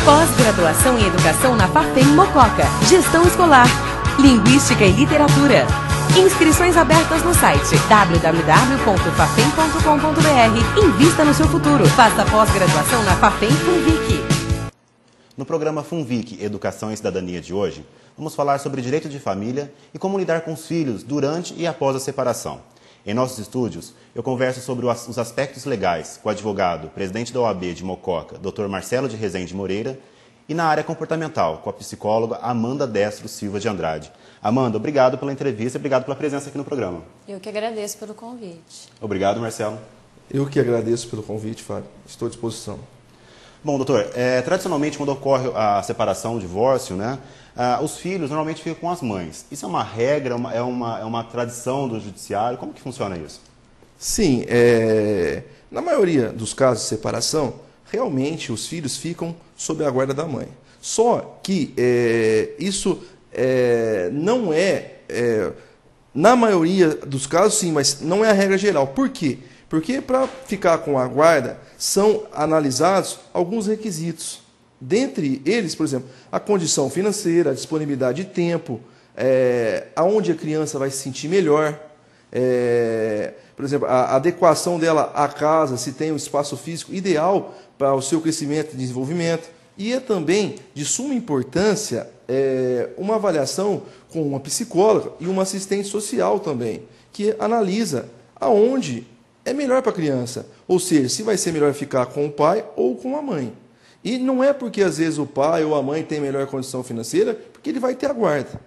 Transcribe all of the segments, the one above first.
Pós-graduação em Educação na Fafem Mococa. Gestão Escolar, Linguística e Literatura. Inscrições abertas no site www.fafem.com.br. Invista no seu futuro. Faça pós-graduação na Fafem Funvic. No programa Funvic Educação e Cidadania de hoje, vamos falar sobre direito de família e como lidar com os filhos durante e após a separação. Em nossos estúdios, eu converso sobre os aspectos legais com o advogado, presidente da OAB de Mococa, Dr. Marcelo de Rezende Moreira, e na área comportamental, com a psicóloga Amanda Destro Silva de Andrade. Amanda, obrigado pela entrevista e obrigado pela presença aqui no programa. Eu que agradeço pelo convite. Obrigado, Marcelo. Eu que agradeço pelo convite, Fábio. Estou à disposição. Bom, doutor, tradicionalmente quando ocorre a separação, o divórcio, né, os filhos normalmente ficam com as mães. Isso é uma regra, é uma tradição do judiciário? Como que funciona isso? Sim, na maioria dos casos de separação, realmente os filhos ficam sob a guarda da mãe. Só que isso não na maioria dos casos sim, mas não é a regra geral. Por quê? Porque para ficar com a guarda são analisados alguns requisitos. Dentre eles, por exemplo, a condição financeira, a disponibilidade de tempo, aonde a criança vai se sentir melhor, por exemplo, a adequação dela à casa, se tem um espaço físico ideal para o seu crescimento e desenvolvimento. E é também de suma importância uma avaliação com uma psicóloga e uma assistente social também, que analisa aonde é melhor para a criança, ou seja, se vai ser melhor ficar com o pai ou com a mãe. E não é porque às vezes o pai ou a mãe tem melhor condição financeira, porque ele vai ter a guarda.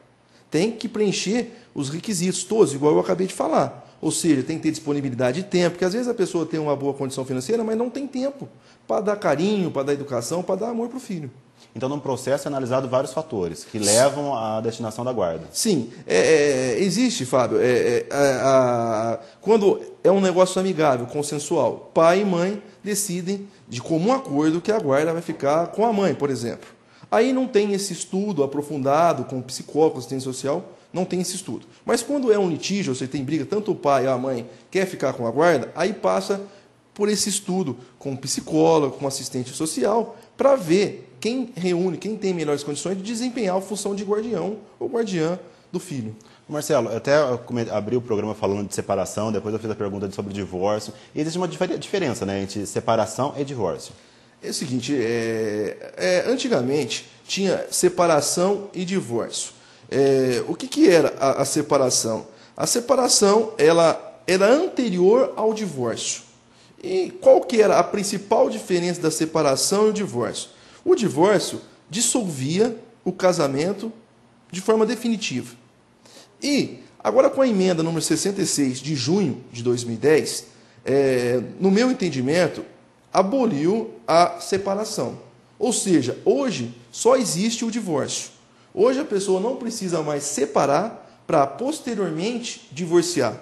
Tem que preencher os requisitos todos, igual eu acabei de falar. Ou seja, tem que ter disponibilidade de tempo, porque às vezes a pessoa tem uma boa condição financeira, mas não tem tempo para dar carinho, para dar educação, para dar amor para o filho. Então, no processo é analisado vários fatores que levam à destinação da guarda. Sim, existe, Fábio, quando é um negócio amigável, consensual, pai e mãe decidem de comum acordo que a guarda vai ficar com a mãe, por exemplo. Aí não tem esse estudo aprofundado com psicólogo, assistente social, não tem esse estudo. Mas quando é um litígio, você tem briga, tanto o pai ou a mãe quer ficar com a guarda, aí passa por esse estudo com um psicólogo, com um assistente social, para ver quem reúne, quem tem melhores condições de desempenhar a função de guardião ou guardiã do filho. Marcelo, eu até abri o programa falando de separação, depois eu fiz a pergunta sobre divórcio. E existe uma diferença, né, entre separação e divórcio. É o seguinte, antigamente tinha separação e divórcio. O que era a separação? A separação ela era anterior ao divórcio. E qual que era a principal diferença da separação e o divórcio? O divórcio dissolvia o casamento de forma definitiva. E, agora com a emenda número 66 de junho de 2010, no meu entendimento, aboliu a separação. Ou seja, hoje só existe o divórcio. Hoje a pessoa não precisa mais separar para posteriormente divorciar.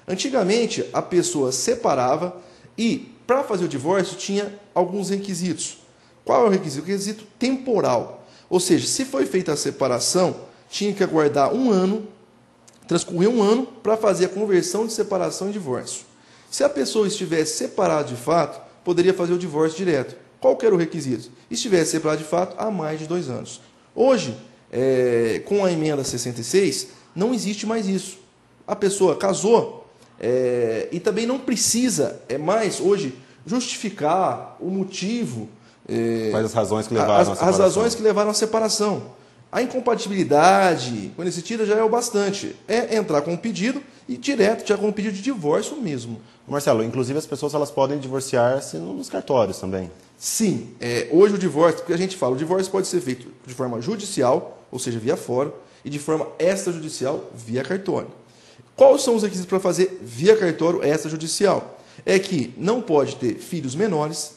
Antigamente, a pessoa separava e, para fazer o divórcio, tinha alguns requisitos. Qual é o requisito? O requisito temporal. Ou seja, se foi feita a separação, tinha que aguardar transcorrer um ano para fazer a conversão de separação em divórcio. Se a pessoa estivesse separada de fato, poderia fazer o divórcio direto. Qual que era o requisito? Estivesse separado de fato há mais de 2 anos. Hoje, com a emenda 66, não existe mais isso. A pessoa casou e também não precisa mais hoje justificar o motivo. Quais as razões que levaram à separação? As razões que levaram à separação. A incompatibilidade, quando se tira, já é o bastante. É entrar com um pedido e direto, já com um pedido de divórcio mesmo. Marcelo, inclusive as pessoas elas podem divorciar-se nos cartórios também. Sim, hoje o divórcio, porque a gente fala, o divórcio pode ser feito de forma judicial, ou seja, via fórum, e de forma extrajudicial, via cartório. Quais são os requisitos para fazer via cartório extrajudicial? É que não pode ter filhos menores,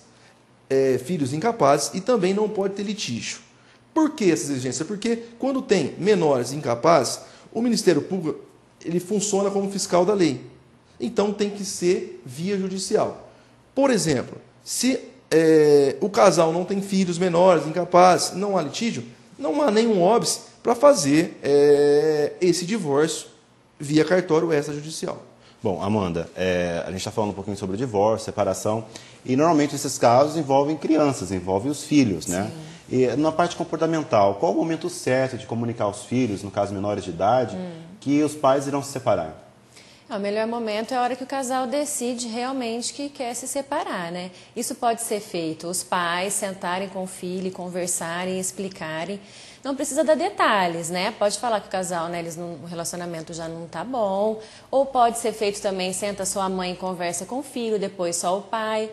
filhos incapazes e também não pode ter litígio. Por que essa exigência? Porque quando tem menores incapazes, o Ministério Público ele funciona como fiscal da lei. Então tem que ser via judicial. Por exemplo, se o casal não tem filhos menores, incapazes, não há litígio, não há nenhum óbice para fazer esse divórcio via cartório extrajudicial. Bom, Amanda, a gente está falando um pouquinho sobre divórcio, separação, e normalmente esses casos envolvem crianças, envolvem os filhos, né? E na parte comportamental, qual o momento certo de comunicar aos filhos, no caso menores de idade, que os pais irão se separar? O melhor momento é a hora que o casal decide realmente que quer se separar, né? Isso pode ser feito, os pais sentarem com o filho, conversarem, explicarem. Não precisa dar detalhes, né? Pode falar que o casal, né, o relacionamento já não tá bom. Ou pode ser feito também, senta sua mãe e conversa com o filho, depois só o pai.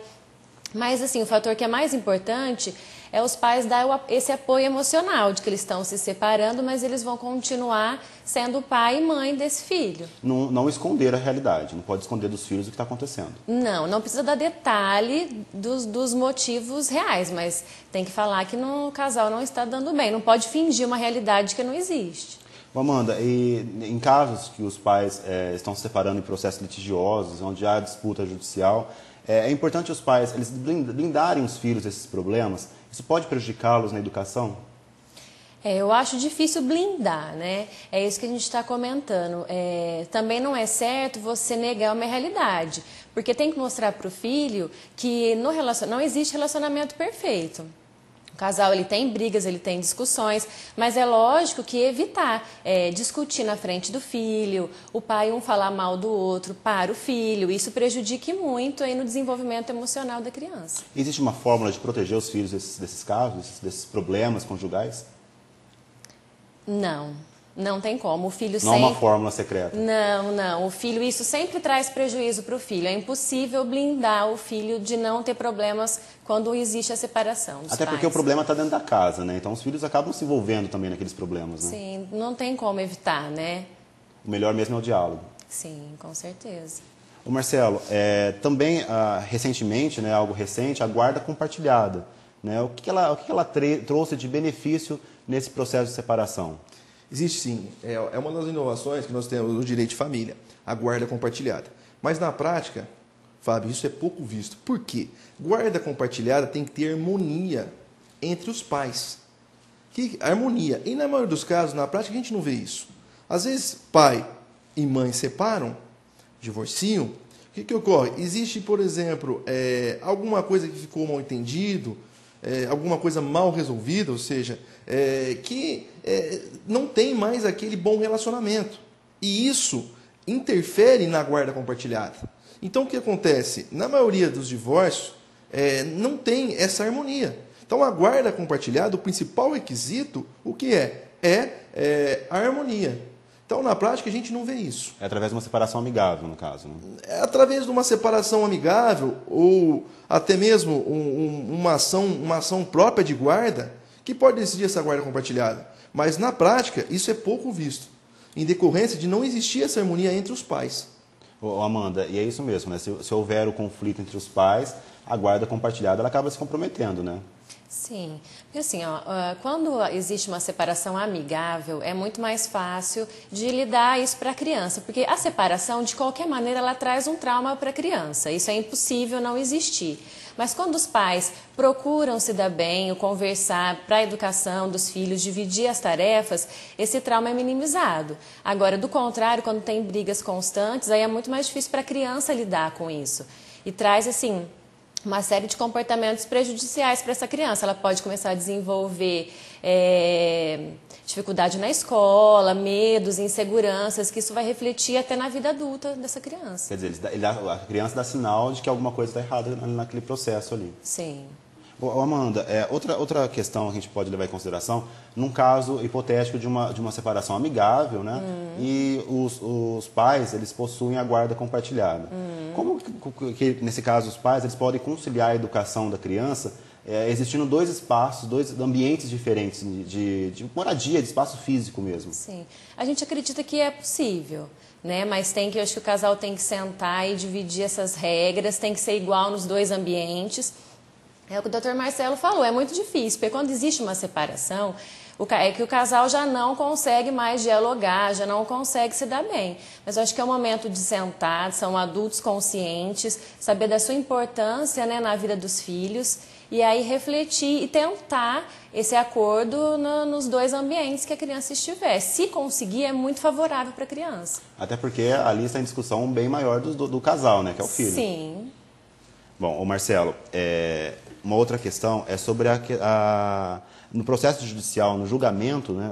Mas, assim, o fator que é mais importante é os pais dar esse apoio emocional de que eles estão se separando, mas eles vão continuar sendo pai e mãe desse filho. Não esconder a realidade, não pode esconder dos filhos o que está acontecendo. Não precisa dar detalhe dos motivos reais, mas tem que falar que no casal não está dando bem. Não pode fingir uma realidade que não existe. Amanda, e em casos que os pais estão se separando em processos litigiosos, onde há disputa judicial, é importante os pais eles blindarem os filhos desses problemas. Isso pode prejudicá-los na educação? Eu acho difícil blindar, né? É isso que a gente está comentando. Também não é certo você negar uma realidade, porque tem que mostrar para o filho que não existe relacionamento perfeito. O casal ele tem brigas, ele tem discussões, mas é lógico que evitar discutir na frente do filho, o pai falar mal do outro para o filho, isso prejudique muito aí no desenvolvimento emocional da criança. Existe uma fórmula de proteger os filhos desses casos, desses problemas conjugais? Não tem como. O filho não sempre... é uma fórmula secreta. Não. O filho, isso sempre traz prejuízo para o filho. É impossível blindar o filho de não ter problemas quando existe a separação dos Até pais. porque o problema está dentro da casa, né? Então os filhos acabam se envolvendo também naqueles problemas, né? Sim, não tem como evitar, né? O melhor mesmo é o diálogo. Sim, com certeza. O Marcelo, também recentemente, né, algo recente, a guarda compartilhada. Né? O que ela trouxe de benefício nesse processo de separação? Existe sim, é uma das inovações que nós temos no direito de família, a guarda compartilhada. Mas na prática, Fábio, isso é pouco visto. Por quê? Guarda compartilhada tem que ter harmonia entre os pais. Harmonia. E na maioria dos casos, na prática, a gente não vê isso. Às vezes, pai e mãe separam, divorciam. O que ocorre? Existe, por exemplo, alguma coisa que ficou mal entendido, alguma coisa mal resolvida, ou seja, que não tem mais aquele bom relacionamento. E isso interfere na guarda compartilhada. Então, o que acontece? Na maioria dos divórcios, não tem essa harmonia. Então, a guarda compartilhada, o principal requisito, o que é a harmonia. Então, na prática, a gente não vê isso. É através de uma separação amigável, no caso, né? É através de uma separação amigável ou até mesmo uma ação própria de guarda que pode decidir essa guarda compartilhada. Mas, na prática, isso é pouco visto, em decorrência de não existir essa harmonia entre os pais. Amanda, e é isso mesmo, né? Se houver o conflito entre os pais, a guarda compartilhada ela acaba se comprometendo, né? Sim, porque assim, quando existe uma separação amigável, é muito mais fácil de lidar isso para a criança, porque a separação, de qualquer maneira, ela traz um trauma para a criança, isso é impossível não existir. Mas quando os pais procuram se dar bem, conversar para a educação dos filhos, dividir as tarefas, esse trauma é minimizado. Agora, do contrário, quando tem brigas constantes, aí é muito mais difícil para a criança lidar com isso. E traz, assim, uma série de comportamentos prejudiciais para essa criança. Ela pode começar a desenvolver dificuldade na escola, medos, inseguranças, que isso vai refletir até na vida adulta dessa criança. Quer dizer, a criança dá sinal de que alguma coisa está errada naquele processo ali. Sim. Amanda, outra questão que a gente pode levar em consideração, num caso hipotético de uma separação amigável, né? E os pais, eles possuem a guarda compartilhada. Como que, nesse caso, os pais eles podem conciliar a educação da criança, existindo dois espaços, dois ambientes diferentes de moradia, de espaço físico mesmo? Sim. A gente acredita que é possível, né? Mas eu acho que o casal tem que sentar e dividir essas regras, tem que ser igual nos dois ambientes. É o que o Dr. Marcelo falou, é muito difícil, porque quando existe uma separação, é que o casal já não consegue mais dialogar, já não consegue se dar bem. Mas eu acho que é o momento de sentar, são adultos conscientes, saber da sua importância, né, na vida dos filhos, e aí refletir e tentar esse acordo nos dois ambientes que a criança estiver. Se conseguir, é muito favorável para a criança. Até porque ali está em discussão um bem maior do casal, né, que é o filho. Sim. Bom, ô Marcelo, uma outra questão é sobre no processo judicial, no julgamento, né,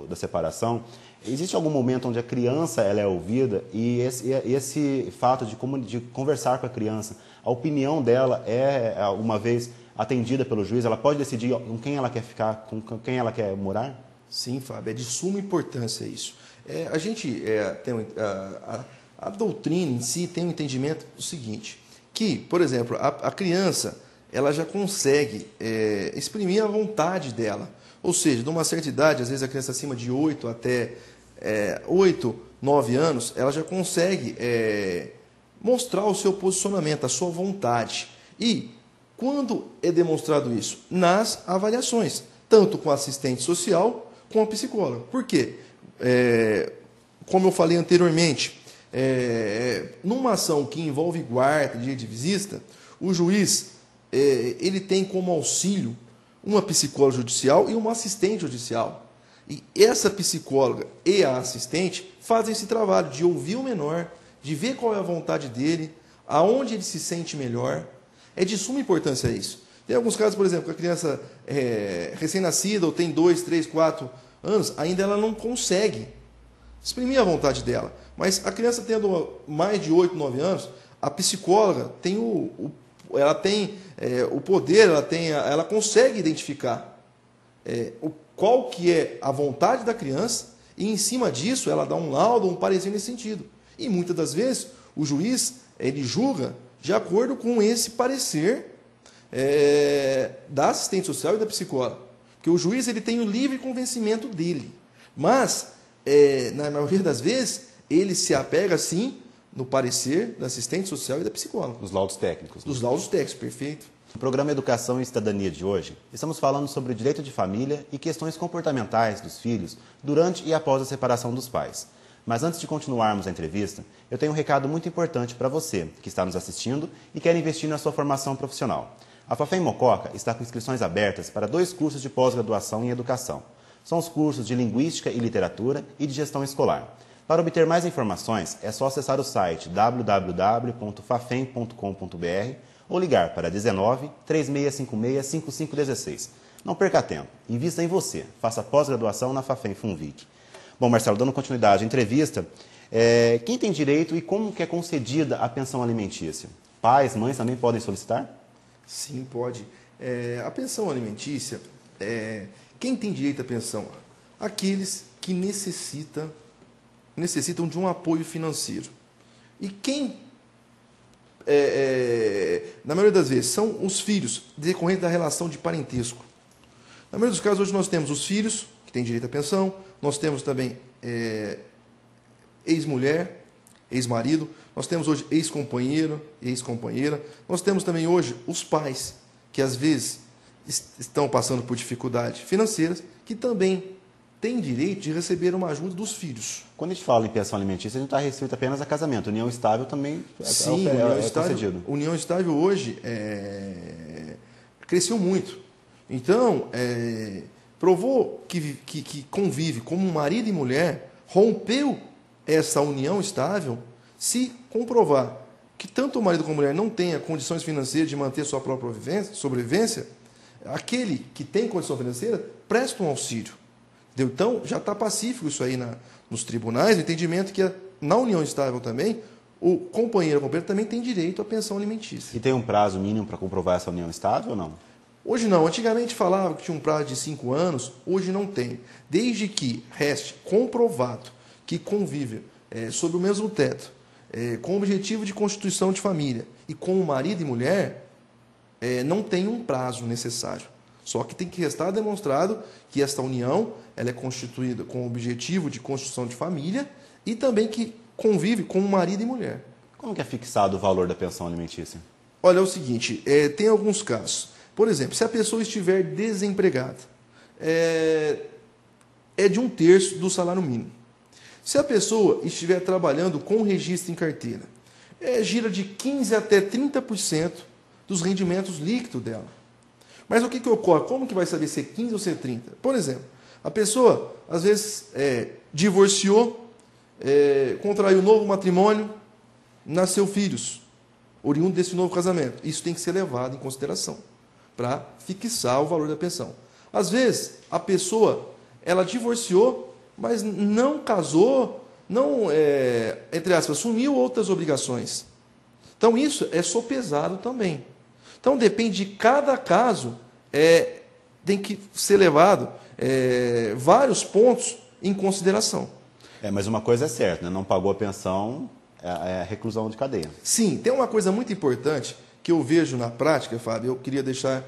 da separação, existe algum momento onde a criança ela é ouvida e esse fato de conversar com a criança, a opinião dela uma vez atendida pelo juiz, ela pode decidir com quem ela quer ficar, com quem ela quer morar? Sim, Fábio, é de suma importância isso. A gente a doutrina em si tem um entendimento do seguinte, que, por exemplo, a criança ela já consegue exprimir a vontade dela. Ou seja, de uma certa idade, às vezes a criança acima de 8 até 8, 9 anos, ela já consegue mostrar o seu posicionamento, a sua vontade. E quando é demonstrado isso? Nas avaliações, tanto com a assistente social, com a psicóloga. Por quê? Como eu falei anteriormente, numa ação que envolve guarda, direito de visita, o juiz ele tem como auxílio uma psicóloga judicial e uma assistente judicial. E essa psicóloga e a assistente fazem esse trabalho de ouvir o menor, de ver qual é a vontade dele, aonde ele se sente melhor. É de suma importância isso. Tem alguns casos, por exemplo, que a criança recém-nascida ou tem 2, 3, 4 anos, ainda ela não consegue exprimir a vontade dela. Mas a criança tendo mais de 8, 9 anos, a psicóloga tem ela tem o poder, ela consegue identificar qual que é a vontade da criança e, em cima disso, ela dá um laudo, um parecer nesse sentido. E, muitas das vezes, o juiz ele julga de acordo com esse parecer da assistente social e da psicóloga. Porque o juiz ele tem o livre convencimento dele. Mas, na maioria das vezes, ele se apega, sim, no parecer da assistente social e da psicóloga. Dos laudos técnicos. Dos laudos técnicos, perfeito. No programa Educação e Cidadania de hoje, estamos falando sobre o direito de família e questões comportamentais dos filhos durante e após a separação dos pais. Mas antes de continuarmos a entrevista, eu tenho um recado muito importante para você que está nos assistindo e quer investir na sua formação profissional. A Fafem Mococa está com inscrições abertas para 2 cursos de pós-graduação em educação. São os cursos de Linguística e Literatura e de Gestão Escolar. Para obter mais informações, é só acessar o site www.fafem.com.br ou ligar para 19 3656 5516. Não perca tempo, invista em você, faça pós-graduação na Fafem Funvic. Bom, Marcelo, dando continuidade à entrevista, quem tem direito e como que é concedida a pensão alimentícia? Pais, mães também podem solicitar? Sim, pode. A pensão alimentícia, quem tem direito à pensão? Aqueles que necessitam de um apoio financeiro. E quem, na maioria das vezes, são os filhos, decorrente da relação de parentesco. Na maioria dos casos, hoje nós temos os filhos, que têm direito à pensão, nós temos também ex-mulher, ex-marido, nós temos hoje ex-companheiro, ex-companheira, nós temos também hoje os pais, que às vezes estão passando por dificuldades financeiras, que também têm direito de receber uma ajuda dos filhos. Quando a gente fala em pensão alimentícia, a gente está restrito apenas a casamento. União estável também Sim, concedido. União estável hoje cresceu muito. Então, provou que convive como marido e mulher, rompeu essa união estável, se comprovar que tanto o marido como a mulher não tenha condições financeiras de manter sua própria sobrevivência, aquele que tem condição financeira presta um auxílio. Entendeu? Então, já está pacífico isso aí nos tribunais, o entendimento que na união estável também, o companheiro ou companheira também tem direito à pensão alimentícia. E tem um prazo mínimo para comprovar essa união estável ou não? Hoje não. Antigamente falava que tinha um prazo de 5 anos, hoje não tem. Desde que reste comprovado que convive sob o mesmo teto, com o objetivo de constituição de família e com o marido e mulher, não tem um prazo necessário. Só que tem que restar demonstrado que esta união ela é constituída com o objetivo de construção de família e também que convive com o marido e mulher. Como que é fixado o valor da pensão alimentícia? Olha, é o seguinte, tem alguns casos. Por exemplo, se a pessoa estiver desempregada, é de 1/3 do salário mínimo. Se a pessoa estiver trabalhando com registro em carteira, gira de 15% até 30% dos rendimentos líquidos dela. Mas o que ocorre? Como que vai saber se é 15% ou se é 30%? Por exemplo, a pessoa, às vezes, divorciou, contraiu um novo matrimônio, nasceu filhos. oriundo desse novo casamento. Isso tem que ser levado em consideração para fixar o valor da pensão. Às vezes, a pessoa, ela divorciou, mas não casou, não, entre aspas, assumiu outras obrigações. Então, isso é sopesado também. Então, depende de cada caso, tem que ser levado vários pontos em consideração. Mas uma coisa é certa, né? Não pagou a pensão, é reclusão de cadeia. Sim, tem uma coisa muito importante que eu vejo na prática, Fábio, eu queria deixar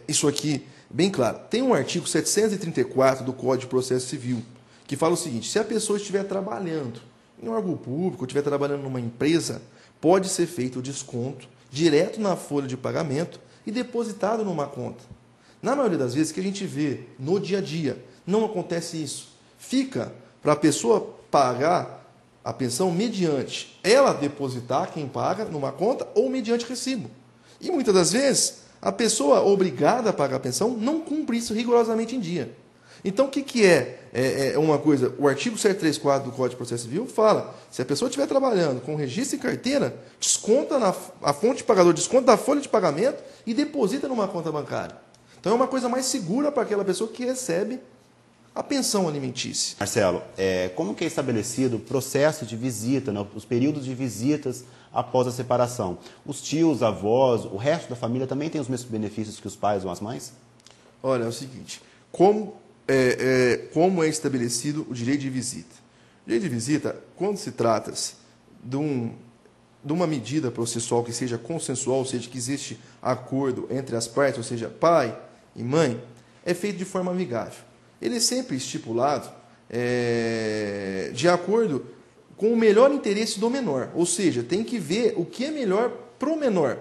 isso aqui bem claro. Tem um artigo 734 do Código de Processo Civil, que fala o seguinte: se a pessoa estiver trabalhando em um órgão público, estiver trabalhando numa empresa, pode ser feito o desconto direto na folha de pagamento e depositado numa conta. Na maioria das vezes que a gente vê no dia a dia, não acontece isso. Fica para a pessoa pagar a pensão mediante ela depositar, quem paga, numa conta ou mediante recibo. E muitas das vezes, a pessoa obrigada a pagar a pensão não cumpre isso rigorosamente em dia. Então, o que é uma coisa? O artigo 734 do Código de Processo Civil fala: se a pessoa estiver trabalhando com registro e carteira, desconta a fonte de pagador, desconta da folha de pagamento e deposita numa conta bancária. Então, é uma coisa mais segura para aquela pessoa que recebe a pensão alimentícia. Marcelo, como que é estabelecido o processo de visita, né, os períodos de visitas após a separação? Os tios, avós, o resto da família também tem os mesmos benefícios que os pais ou as mães? Olha, é o seguinte, como é estabelecido o direito de visita? O direito de visita, quando se trata-se de uma medida processual que seja consensual, ou seja, que existe acordo entre as partes, ou seja, pai e mãe, é feito de forma amigável. Ele é sempre estipulado de acordo com o melhor interesse do menor, ou seja, tem que ver o que é melhor para o menor,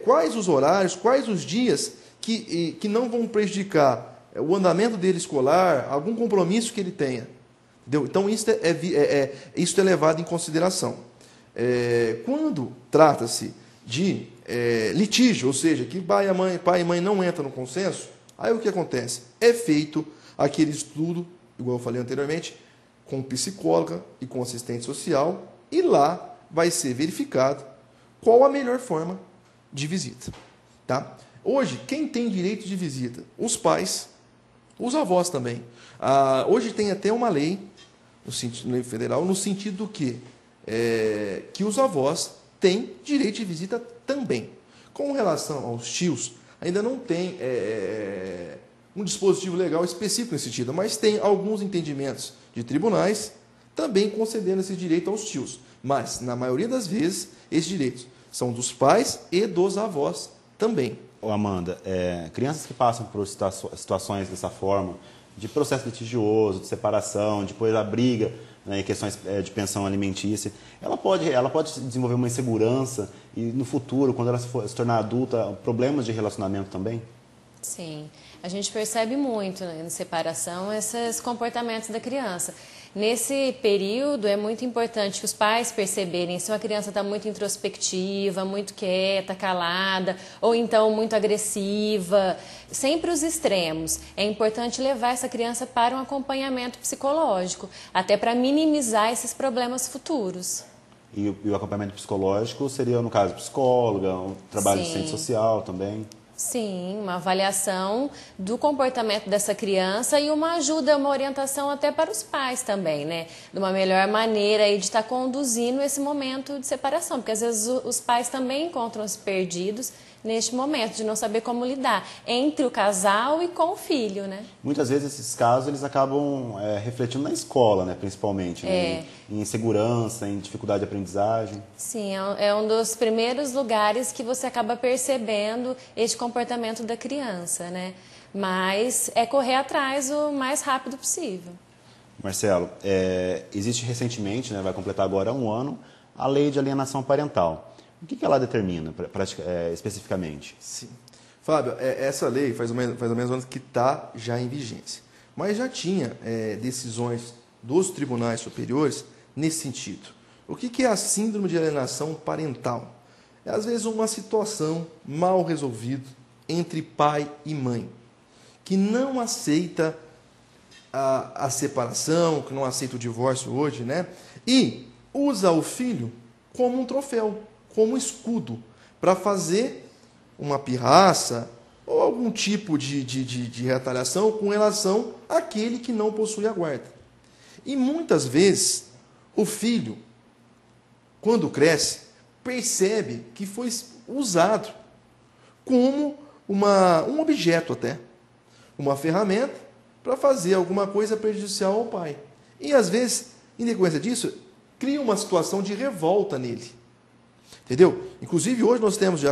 quais os horários, quais os dias que não vão prejudicar o andamento dele escolar, algum compromisso que ele tenha. Entendeu? Então, isso é levado em consideração. Quando trata-se de litígio, ou seja, que pai e mãe não entram no consenso, aí o que acontece? É feito aquele estudo, igual eu falei anteriormente, com psicóloga e com assistente social, e lá vai ser verificado qual a melhor forma de visita. Tá? Hoje, quem tem direito de visita? Os pais, os avós também. Hoje tem até uma lei, lei federal, no sentido do que os avós têm direito de visita também. Com relação aos tios, ainda não tem um dispositivo legal específico nesse sentido, mas tem alguns entendimentos de tribunais também concedendo esse direito aos tios. Mas, na maioria das vezes, esses direitos são dos pais e dos avós também. Amanda, crianças que passam por situações dessa forma, de processo litigioso, de separação, depois da briga, né, em questões de pensão alimentícia, ela pode desenvolver uma insegurança e, no futuro, quando ela se tornar adulta, problemas de relacionamento também? Sim, a gente percebe muito, né, na separação esses comportamentos da criança. Nesse período é muito importante que os pais perceberem se uma criança está muito introspectiva, muito quieta, calada, ou então muito agressiva, sempre os extremos. É importante levar essa criança para um acompanhamento psicológico, até para minimizar esses problemas futuros. E o acompanhamento psicológico seria, no caso, psicóloga, um trabalho de assistente social também? Sim, uma avaliação do comportamento dessa criança e uma ajuda, uma orientação até para os pais também, né? De uma melhor maneira aí de estar conduzindo esse momento de separação, porque às vezes os pais também encontram-se perdidos neste momento de não saber como lidar entre o casal e com o filho, né? Muitas vezes esses casos eles acabam refletindo na escola, né, principalmente, né, em insegurança, em dificuldade de aprendizagem. Sim, é um dos primeiros lugares que você acaba percebendo este comportamento da criança, né? Mas é correr atrás o mais rápido possível. Marcelo, existe recentemente, né, vai completar agora 1 ano, a Lei de Alienação Parental. O que ela determina especificamente? Sim. Fábio, essa lei faz ou menos anos que está já em vigência. Mas já tinha decisões dos tribunais superiores nesse sentido. O que é a síndrome de alienação parental? É, às vezes, uma situação mal resolvida entre pai e mãe, que não aceita a separação, que não aceita o divórcio hoje, né? E usa o filho como um troféu, como escudo para fazer uma pirraça ou algum tipo de retaliação com relação àquele que não possui a guarda. E muitas vezes o filho, quando cresce, percebe que foi usado como um objeto até, uma ferramenta para fazer alguma coisa prejudicial ao pai. E às vezes, em decorrência disso, cria uma situação de revolta nele. Entendeu? Inclusive, hoje nós temos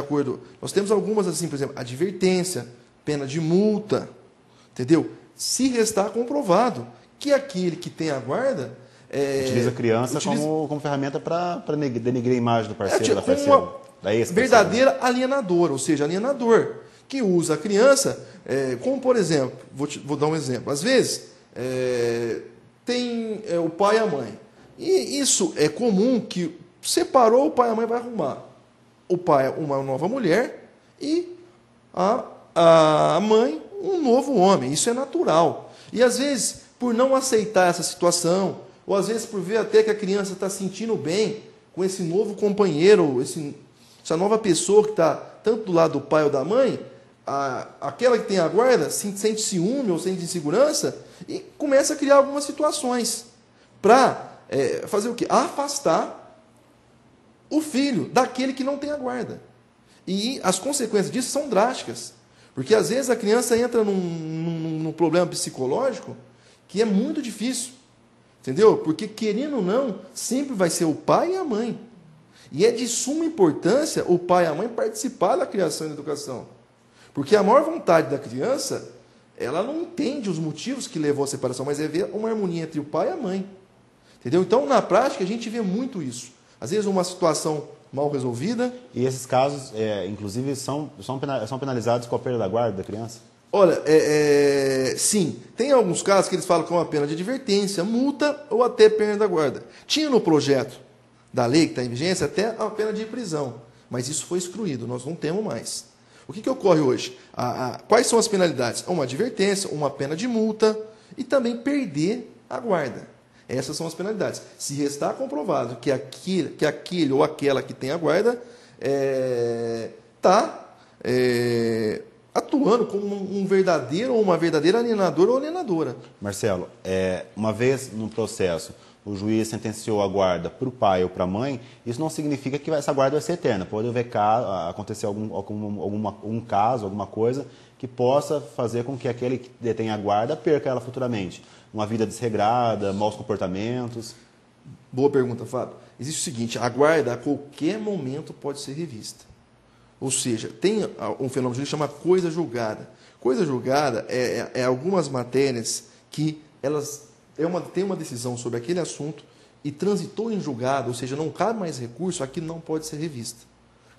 algumas assim, por exemplo, advertência, pena de multa, entendeu? Se restar comprovado que aquele que tem a guarda... utiliza a criança como ferramenta para denegrir a imagem do parceiro, da parceira. Uma verdadeira alienadora, ou seja, alienador, que usa a criança, como por exemplo, vou dar um exemplo, às vezes tem o pai e a mãe, e isso é comum que separou, o pai e a mãe vai arrumar. O pai uma nova mulher e a mãe um novo homem. Isso é natural. E às vezes, por não aceitar essa situação, ou às vezes por ver até que a criança está sentindo bem com esse novo companheiro, essa nova pessoa que está tanto do lado do pai ou da mãe, aquela que tem a guarda sente ciúme ou sente insegurança e começa a criar algumas situações para fazer o quê? Afastar o filho daquele que não tem a guarda. E as consequências disso são drásticas. Porque às vezes a criança entra num problema psicológico que é muito difícil. Entendeu? Porque, querendo ou não, sempre vai ser o pai e a mãe. E é de suma importância o pai e a mãe participar da criação e da educação. Porque a maior vontade da criança, ela não entende os motivos que levou à separação, mas é ver uma harmonia entre o pai e a mãe. Entendeu? Então, na prática, a gente vê muito isso. Às vezes, uma situação mal resolvida. E esses casos, inclusive, são penalizados com a perda da guarda da criança? Olha, sim. Tem alguns casos que eles falam que é uma pena de advertência, multa ou até perda da guarda. Tinha no projeto da lei que está em vigência até a pena de prisão, mas isso foi excluído, nós não temos mais. O que ocorre hoje? Quais são as penalidades? Uma advertência, uma pena de multa e também perder a guarda. Essas são as penalidades. Se restar comprovado que aquele ou aquela que tem a guarda está atuando como um verdadeiro ou uma verdadeira alienador ou alienadora. Marcelo, uma vez no processo o juiz sentenciou a guarda para o pai ou para a mãe, isso não significa que essa guarda vai ser eterna. Pode acontecer algum caso, alguma coisa que possa fazer com que aquele que detém a guarda perca ela futuramente. Uma vida desregrada, maus comportamentos. Boa pergunta, Fábio. Existe o seguinte, a guarda a qualquer momento pode ser revista. Ou seja, tem um fenômeno que chama coisa julgada. Coisa julgada é algumas matérias que elas têm uma decisão sobre aquele assunto e transitou em julgado, ou seja, não cabe mais recurso, aquilo não pode ser revista.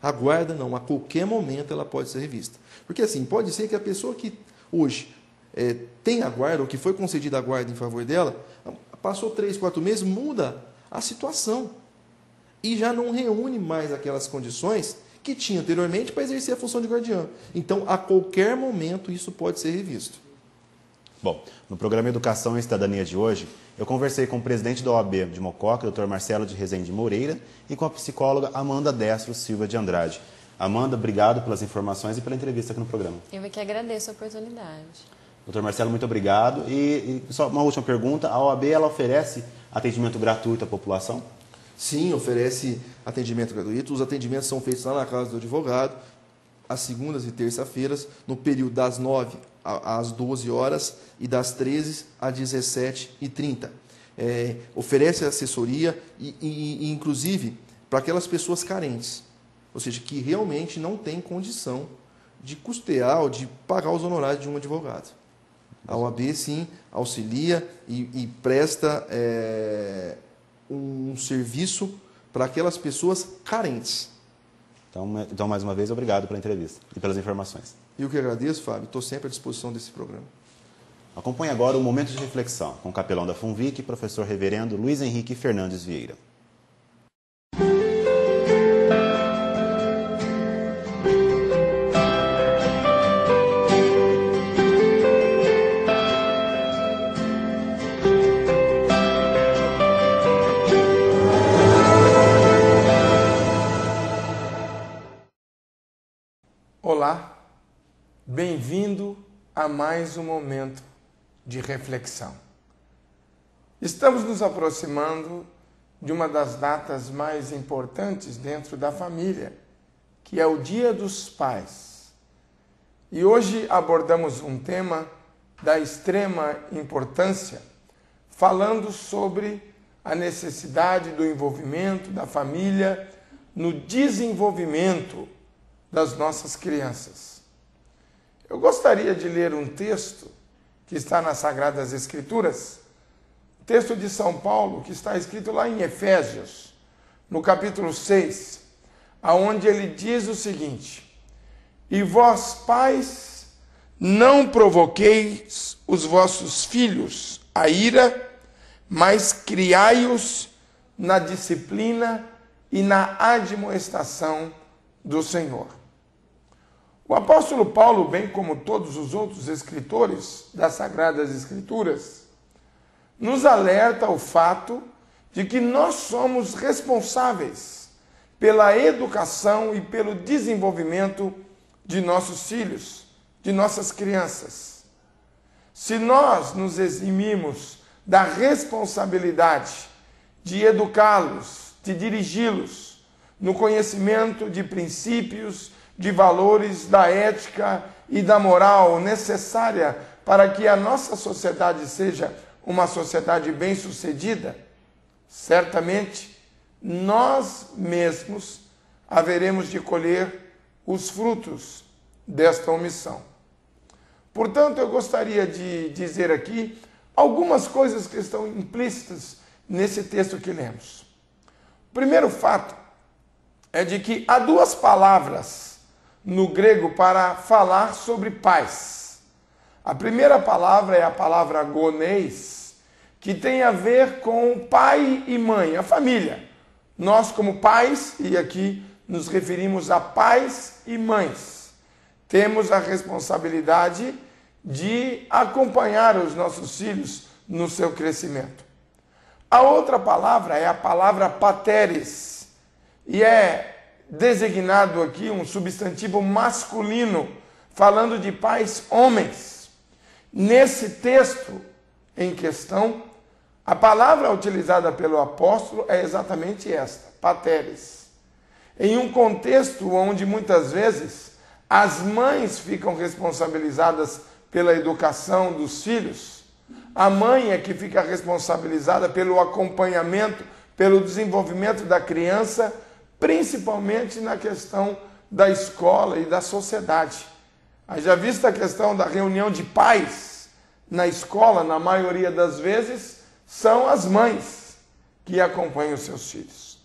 A guarda não, a qualquer momento ela pode ser revista. Porque assim, pode ser que a pessoa que hoje tem a guarda, ou que foi concedida a guarda em favor dela, passou 3, 4 meses, muda a situação. E já não reúne mais aquelas condições que tinha anteriormente para exercer a função de guardião. Então, a qualquer momento, isso pode ser revisto. Bom, no programa Educação e Cidadania de hoje, eu conversei com o presidente da OAB de Mococa, Dr. Marcelo de Rezende Moreira, e com a psicóloga Amanda Destro Silva de Andrade. Amanda, obrigado pelas informações e pela entrevista aqui no programa. Eu é que agradeço a oportunidade. Dr. Marcelo, muito obrigado. E só uma última pergunta, a OAB ela oferece atendimento gratuito à população? Sim, oferece atendimento gratuito. Os atendimentos são feitos lá na casa do advogado, às segundas e terça-feiras, no período das 9 às 12 horas e das 13 às 17h30. Oferece assessoria e inclusive, para aquelas pessoas carentes, ou seja, que realmente não têm condição de custear ou de pagar os honorários de um advogado. A OAB, sim, auxilia e presta um serviço para aquelas pessoas carentes. Então, mais uma vez, obrigado pela entrevista e pelas informações. Eu que agradeço, Fábio. Estou sempre à disposição desse programa. Acompanhe agora o Momento de Reflexão com o capelão da FUNVIC, professor reverendo Luiz Henrique Fernandes Vieira. Olá, bem-vindo a mais um momento de reflexão. Estamos nos aproximando de uma das datas mais importantes dentro da família, que é o Dia dos Pais. E hoje abordamos um tema da extrema importância, falando sobre a necessidade do envolvimento da família no desenvolvimento das nossas crianças. Eu gostaria de ler um texto que está nas Sagradas Escrituras, texto de São Paulo, que está escrito lá em Efésios, no capítulo 6, aonde ele diz o seguinte: E vós, pais, não provoqueis os vossos filhos a ira, mas criai-os na disciplina e na admoestação do Senhor. O apóstolo Paulo, bem como todos os outros escritores das Sagradas Escrituras, nos alerta ao fato de que nós somos responsáveis pela educação e pelo desenvolvimento de nossos filhos, de nossas crianças. Se nós nos eximimos da responsabilidade de educá-los, de dirigi-los no conhecimento de princípios, de valores, da ética e da moral necessária para que a nossa sociedade seja uma sociedade bem-sucedida, certamente nós mesmos haveremos de colher os frutos desta omissão. Portanto, eu gostaria de dizer aqui algumas coisas que estão implícitas nesse texto que lemos. O primeiro fato é de que há duas palavras no grego para falar sobre pais. A primeira palavra é a palavra gonês, que tem a ver com pai e mãe, a família. Nós, como pais, e aqui nos referimos a pais e mães, temos a responsabilidade de acompanhar os nossos filhos no seu crescimento. A outra palavra é a palavra pateres, e é designado aqui um substantivo masculino, falando de pais homens. Nesse texto em questão, a palavra utilizada pelo apóstolo é exatamente esta, pateres. Em um contexto onde muitas vezes as mães ficam responsabilizadas pela educação dos filhos, a mãe é que fica responsabilizada pelo acompanhamento, pelo desenvolvimento da criança, principalmente na questão da escola e da sociedade. Já vista a questão da reunião de pais na escola, na maioria das vezes, são as mães que acompanham os seus filhos.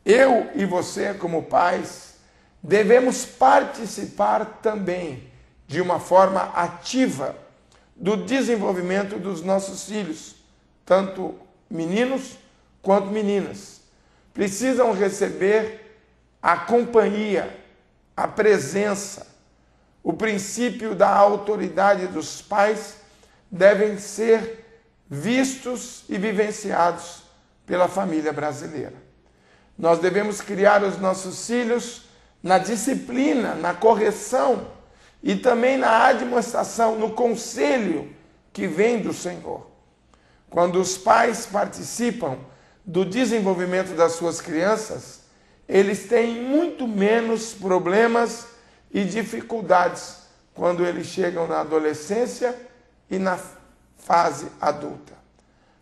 Eu e você, como pais, devemos participar também de uma forma ativa do desenvolvimento dos nossos filhos, tanto meninos quanto meninas. Precisam receber a companhia, a presença, o princípio da autoridade dos pais devem ser vistos e vivenciados pela família brasileira. Nós devemos criar os nossos filhos na disciplina, na correção e também na admoestação, no conselho que vem do Senhor. Quando os pais participam do desenvolvimento das suas crianças, eles têm muito menos problemas e dificuldades quando eles chegam na adolescência e na fase adulta.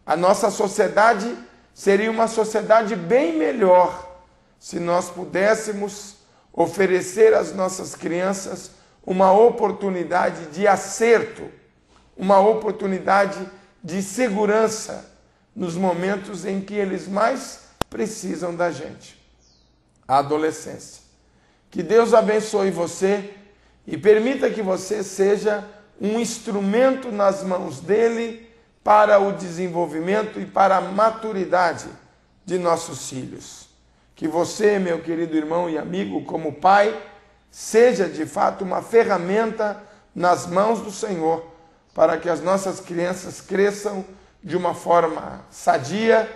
A nossa sociedade seria uma sociedade bem melhor se nós pudéssemos oferecer às nossas crianças uma oportunidade de acerto, uma oportunidade de segurança nos momentos em que eles mais precisam da gente. A adolescência. Que Deus abençoe você e permita que você seja um instrumento nas mãos dele para o desenvolvimento e para a maturidade de nossos filhos. Que você, meu querido irmão e amigo, como pai, seja de fato uma ferramenta nas mãos do Senhor para que as nossas crianças cresçam de uma forma sadia,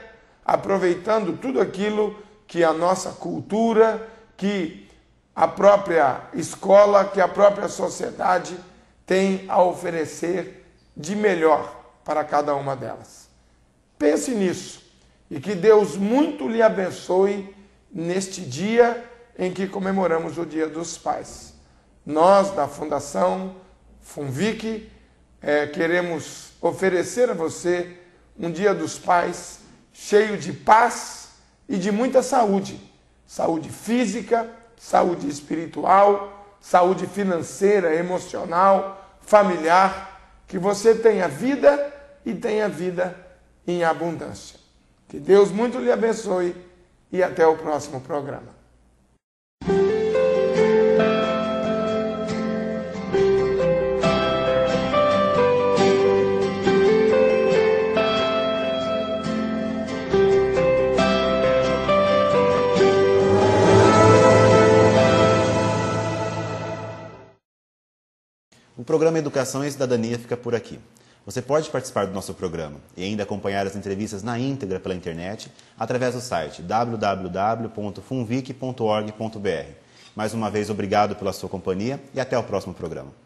aproveitando tudo aquilo que a nossa cultura, que a própria escola, que a própria sociedade tem a oferecer de melhor para cada uma delas. Pense nisso e que Deus muito lhe abençoe neste dia em que comemoramos o Dia dos Pais. Nós, da Fundação FUNVIC, queremos oferecer a você um Dia dos Pais cheio de paz e de muita saúde. Saúde física, saúde espiritual, saúde financeira, emocional, familiar. Que você tenha vida e tenha vida em abundância. Que Deus muito lhe abençoe e até o próximo programa. O programa Educação e Cidadania fica por aqui. Você pode participar do nosso programa e ainda acompanhar as entrevistas na íntegra pela internet através do site www.funvic.org.br. Mais uma vez, obrigado pela sua companhia e até o próximo programa.